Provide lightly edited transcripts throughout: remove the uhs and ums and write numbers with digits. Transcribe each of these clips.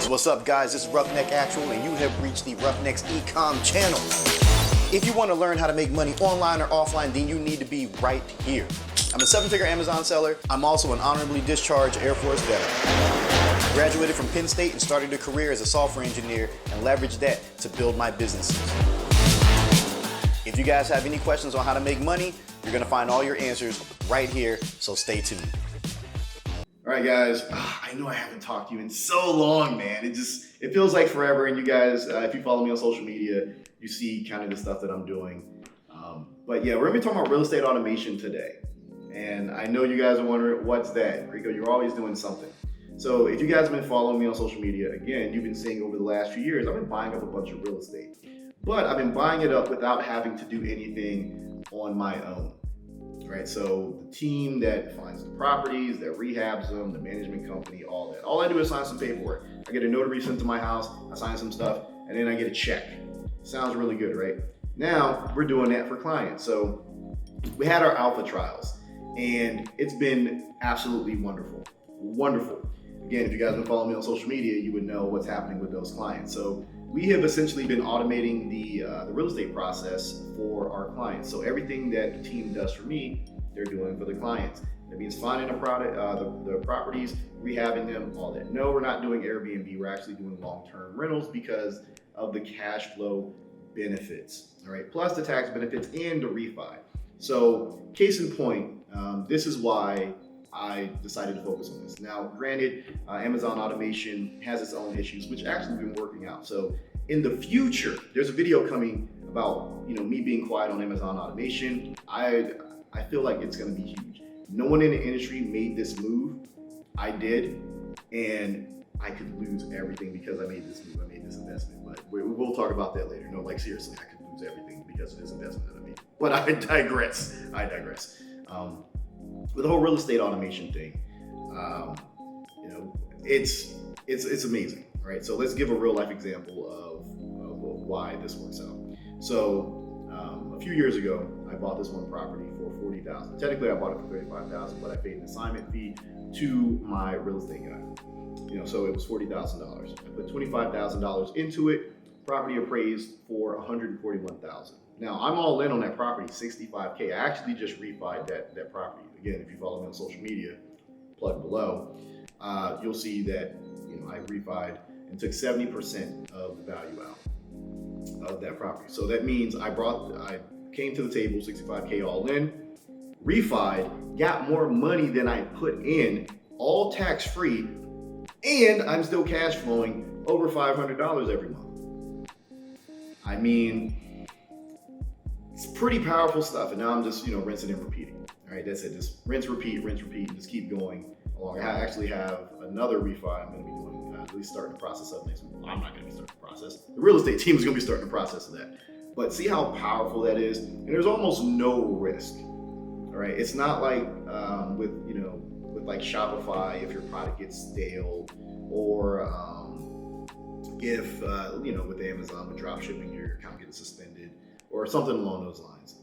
What's up, guys? This is Roughneck Actual, and you have reached the Roughnecks Ecom channel. If you want to learn how to make money online or offline, then you need to be right here. I'm a 7-figure Amazon seller. I'm also an honorably discharged Air Force veteran. Graduated from Penn State and started a career as a software engineer and leveraged that to build my businesses. If you guys have any questions on how to make money, you're going to find all your answers right here, so stay tuned. All right, guys, I know I haven't talked to you in so long, man. It feels like forever, and you guys, if you follow me on social media, you see kind of the stuff that I'm doing. But yeah, we're gonna be talking about real estate automation today. And I know you guys are wondering, what's that? Rico, you're always doing something. So if you guys have been following me on social media, again, you've been seeing over the last few years, I've been buying up a bunch of real estate. But I've been buying it up without having to do anything on my own. Right, so the team that finds the properties, that rehabs them, the management company, all that. All I do is sign some paperwork. I get a notary sent to my house, I sign some stuff, and then I get a check. Sounds really good, right? Now, we're doing that for clients. So we had our alpha trials, and it's been absolutely wonderful. Wonderful. Again, if you guys have been following me on social media, you would know what's happening with those clients. So we have essentially been automating the real estate process for our clients. So everything that the team does for me, they're doing for the clients. That means finding the properties, rehabbing them, all that. No, we're not doing Airbnb. We're actually doing long-term rentals because of the cash flow benefits, all right? Plus the tax benefits and the refi. So case in point, this is why I decided to focus on this. Now, granted, Amazon automation has its own issues, which actually been working out. So in the future, there's a video coming about me being quiet on Amazon automation. I feel like it's going to be huge. No one in the industry made this move. I did, and I could lose everything because I made this move. I made this investment, but we'll talk about that later. No, like seriously, I could lose everything because of this investment that I made. But I digress. With the whole real estate automation thing, it's amazing, right? So let's give a real life example of why this works out. So a few years ago, I bought this one property for $40,000. Technically, I bought it for $35,000, but I paid an assignment fee to my real estate guy. So it was $40,000. I put $25,000 into it. Property appraised for $141,000. Now I'm all in on that property, $65K. I actually just refied that property. Again, if you follow me on social media, plug below, you'll see that I refied and took 70% of the value out of that property. So that means I came to the table, $65K all in, refied, got more money than I put in, all tax free, and I'm still cash flowing over $500 every month. I mean, it's pretty powerful stuff. And now I'm just, rinsing and repeating. All right, that's it. Just rinse, repeat, and just keep going along. I actually have another refi I'm going to be doing, at least starting the process of next week. Well, I'm not going to be starting the process. The real estate team is going to be starting the process of that. But see how powerful that is? And there's almost no risk. All right, it's not like with like Shopify, if your product gets stale, or if with Amazon, with drop shipping, your account gets suspended, or something along those lines.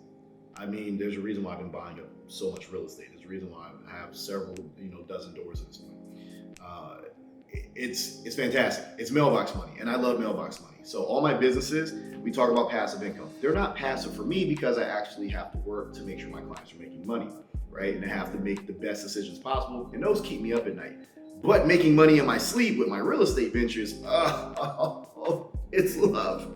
I mean, there's a reason why I've been buying up so much real estate. There's a reason why I have several, dozen doors at this point. It's fantastic. It's mailbox money, and I love mailbox money. So all my businesses, we talk about passive income. They're not passive for me because I actually have to work to make sure my clients are making money, right? And I have to make the best decisions possible, and those keep me up at night. But making money in my sleep with my real estate ventures, it's love.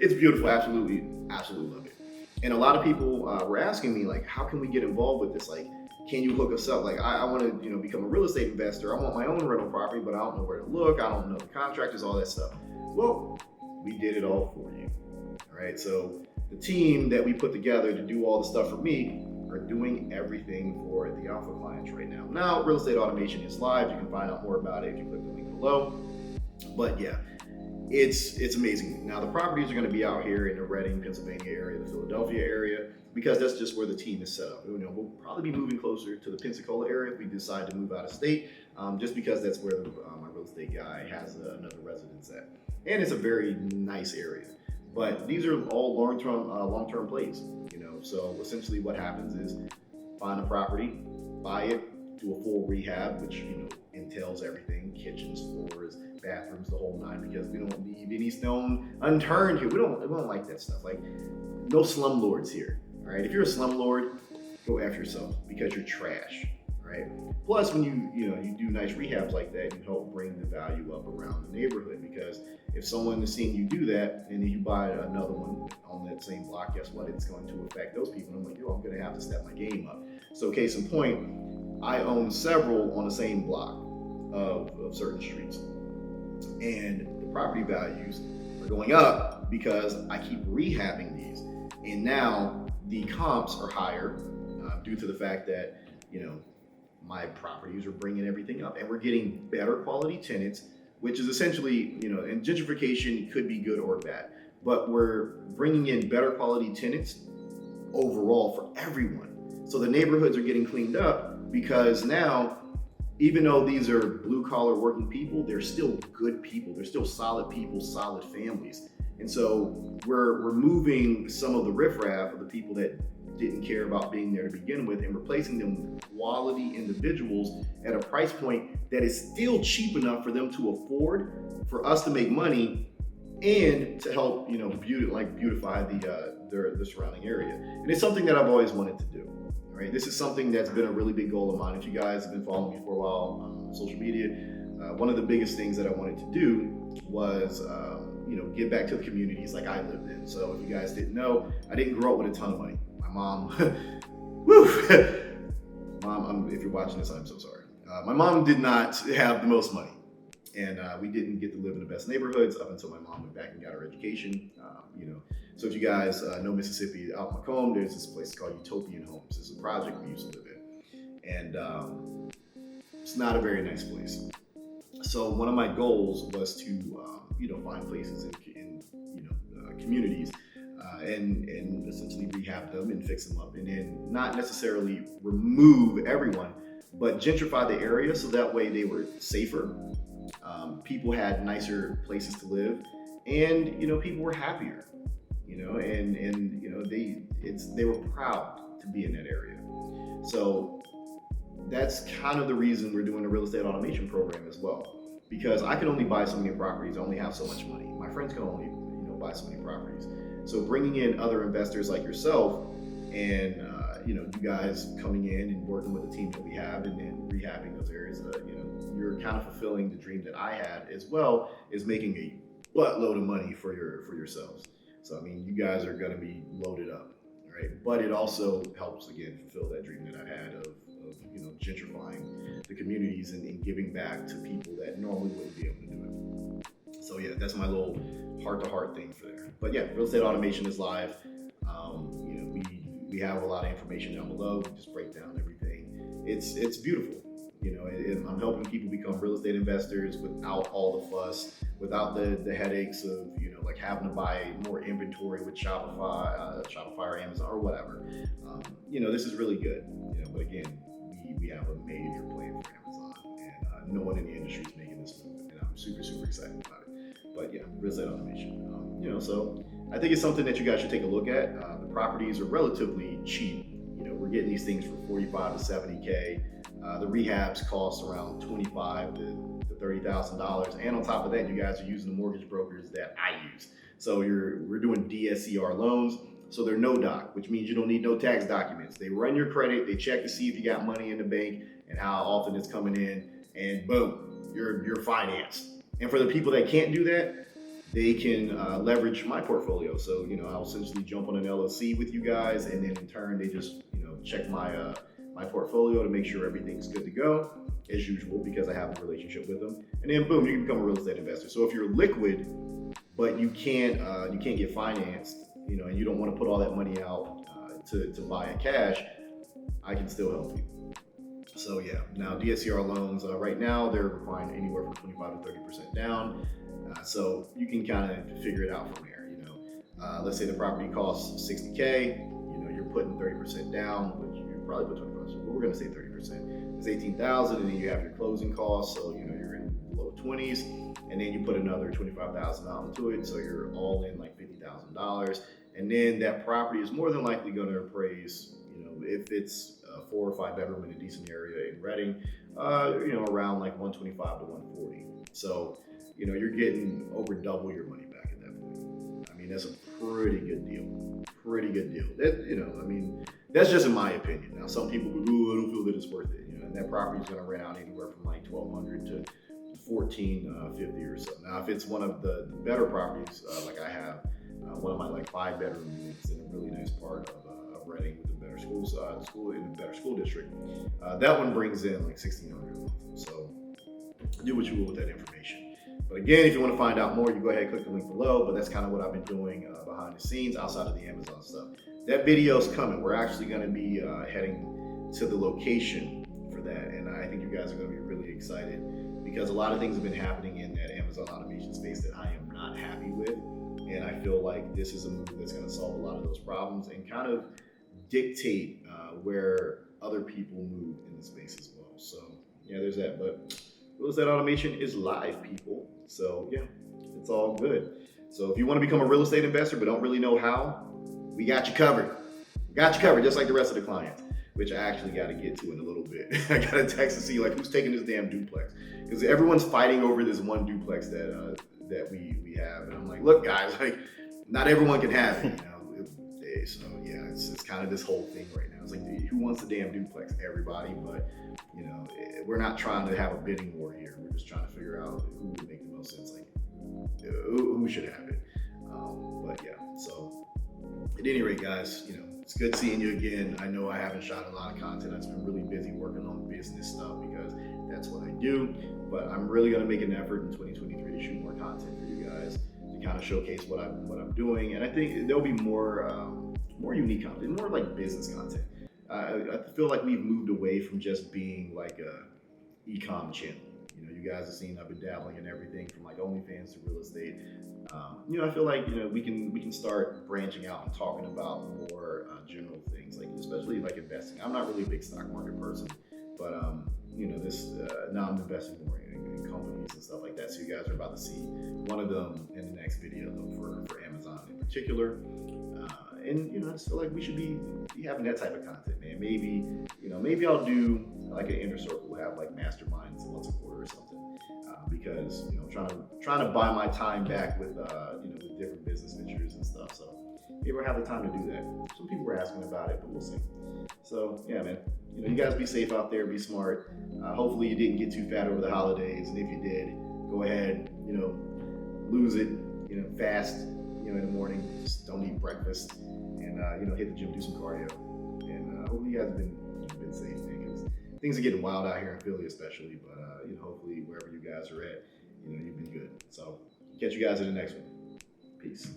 It's beautiful. Absolutely love it. And a lot of people were asking me, like, how can we get involved with this? Like, can you hook us up? Like, I want to, become a real estate investor. I want my own rental property, but I don't know where to look. I don't know the contractors, all that stuff. Well, we did it all for you. All right. So the team that we put together to do all the stuff for me are doing everything for the alpha clients right now. Now, real estate automation is live. You can find out more about it if you click the link below. But yeah, it's amazing. Now, the properties are going to be out here in the Reading, Pennsylvania area, the Philadelphia area, because that's just where the team is set up. We'll probably be moving closer to the Pensacola area if we decide to move out of state, just because that's where my real estate guy has another residence at. And it's a very nice area. But these are all long-term plays. So essentially what happens is find a property, buy it, do a full rehab, which in entails everything: kitchens, floors, bathrooms, the whole nine, because we don't leave any stone unturned here. We don't like that stuff. Like, no slumlords here. All right, if you're a slumlord, go F yourself, because you're trash. Right? Plus, when you do nice rehabs like that, you help bring the value up around the neighborhood, because if someone is seeing you do that and then you buy another one on that same block, guess what? It's going to affect those people. And I'm like, I'm going to have to step my game up. So case in point, I own several on the same block of certain streets, and the property values are going up because I keep rehabbing these, and now the comps are higher due to the fact that my properties are bringing everything up, and we're getting better quality tenants, which is essentially, and gentrification could be good or bad, but we're bringing in better quality tenants overall for everyone. So the neighborhoods are getting cleaned up, because now, even though these are blue collar working people, they're still good people. They're still solid people, solid families. And so we're removing some of the riffraff of the people that didn't care about being there to begin with, and replacing them with quality individuals at a price point that is still cheap enough for them to afford, for us to make money, and to help beautify the surrounding area. And it's something that I've always wanted to do. Right? This is something that's been a really big goal of mine. If you guys have been following me for a while on social media, one of the biggest things that I wanted to do was give back to the communities like I lived in. So if you guys didn't know, I didn't grow up with a ton of money. My mom, Mom, if you're watching this, I'm so sorry. My mom did not have the most money, and we didn't get to live in the best neighborhoods up until my mom went back and got her education. So if you guys know Mississippi, out in Macomb, there's this place called Utopian Homes. It's a project we used to live in, and it's not a very nice place. So one of my goals was to find places in communities and essentially rehab them and fix them up, and then not necessarily remove everyone, but gentrify the area so that way they were safer. People had nicer places to live, and people were happier. They were proud to be in that area. So that's kind of the reason we're doing a real estate automation program as well, because I can only buy so many properties. I only have so much money. My friends can only buy so many properties. So bringing in other investors like yourself, and you guys coming in and working with the team that we have, and then rehabbing those areas, you're kind of fulfilling the dream that I had, as well as making a buttload of money for yourselves. So you guys are going to be loaded up, right? But it also helps, again, fulfill that dream that I had of gentrifying the communities and giving back to people that normally wouldn't be able to do it. So yeah, that's my little heart-to-heart thing for there. But yeah, real estate automation is live. We have a lot of information down below. We just break down everything. It's beautiful. I'm helping people become real estate investors without all the fuss, without the headaches of having to buy more inventory with Shopify or Amazon or whatever. This is really good. But again, we have a major plan for Amazon, and no one in the industry is making this move, and I'm super excited about it. But yeah, real estate automation. So I think it's something that you guys should take a look at. The properties are relatively cheap. We're getting these things for $45,000 to $70,000. The rehabs cost around $25,000 to $30,000, and on top of that, you guys are using the mortgage brokers that I use. So we're doing DSCR loans, so they're no doc, which means you don't need no tax documents. They run your credit, they check to see if you got money in the bank and how often it's coming in, and boom, you're financed. And for the people that can't do that, they can leverage my portfolio. So I'll essentially jump on an LLC with you guys, and then in turn they just check my portfolio to make sure everything's good to go, as usual, because I have a relationship with them. And then boom, you can become a real estate investor. So if you're liquid, but you can't get financed, and you don't want to put all that money out to buy it cash, I can still help you. So yeah, now DSCR loans, right now they're requiring anywhere from 25 to 30% down. So you can kind of figure it out from there. Let's say the property costs $60K, you're putting 30% down, which you probably put 20%, but we're going to say 30%. It's $18,000, and then you have your closing costs, so you're in the low 20s, and then you put another $25,000 into it, so you're all in like $50,000, and then that property is more than likely going to appraise, if it's a 4 or 5 bedroom in a decent area in Reading, around like 125 to 140. So, you're getting over double your money back at that point. I mean, that's a pretty good deal. Pretty good deal. That's just in my opinion. Now, some people would, I don't feel that it's worth it. And that property is going to rent out anywhere from like 1,200 to 1,450 or so. Now, if it's one of the better properties, like I have, one of my like 5-bedroom units in a really nice part of Reading with a better school in a better school district, that one brings in like $1,600 a month. So do what you will with that information. But again, if you want to find out more, you go ahead and click the link below. But that's kind of what I've been doing behind the scenes outside of the Amazon stuff. That video's coming. We're actually going to be heading to the location for that, and I think you guys are going to be really excited because a lot of things have been happening in that Amazon automation space that I am not happy with. And I feel like this is a move that's going to solve a lot of those problems and kind of dictate where other people move in the space as well. So yeah, there's that. But real estate automation is live, people. So yeah, it's all good. So if you want to become a real estate investor but don't really know how, we got you covered. We got you covered, just like the rest of the clients, which I actually got to get to in a little bit. I got a text to see like who's taking this damn duplex, because everyone's fighting over this one duplex that we have, and I'm like, look guys, like not everyone can have it, so yeah, it's kind of this whole thing right now. It's like, who wants a damn duplex? Everybody, but we're not trying to have a bidding war here. We're just trying to figure out who would make the most sense, like who should have it. But yeah, so at any rate, guys, it's good seeing you again. I know I haven't shot a lot of content. I've been really busy working on business stuff because that's what I do. But I'm really gonna make an effort in 2023 to shoot more content for you guys to kind of showcase what I'm doing. And I think there'll be more unique content, more like business content. I feel like we've moved away from just being like a e-com channel. You guys have seen I've been dabbling in everything from like OnlyFans to real estate. I feel like we can start branching out and talking about more general things, like especially like investing. I'm not really a big stock market person, but now I'm investing more in companies and stuff like that. So you guys are about to see one of them in the next video though, for Amazon in particular. And I just feel like we should be having that type of content, man. Maybe I'll do like an inner circle. We'll have like masterminds once a quarter or something, because trying to buy my time back with with different business ventures and stuff. So maybe I'll have the time to do that. Some people were asking about it, but we'll see. So yeah, man. You guys be safe out there. Be smart. Hopefully you didn't get too fat over the holidays, and if you did, go ahead. Lose it. Fast. In the morning, just don't eat breakfast, and hit the gym, do some cardio, and hopefully you guys have been safe, man, because things are getting wild out here in Philly, especially. But hopefully wherever you guys are at, you've been good. So catch you guys in the next one. Peace.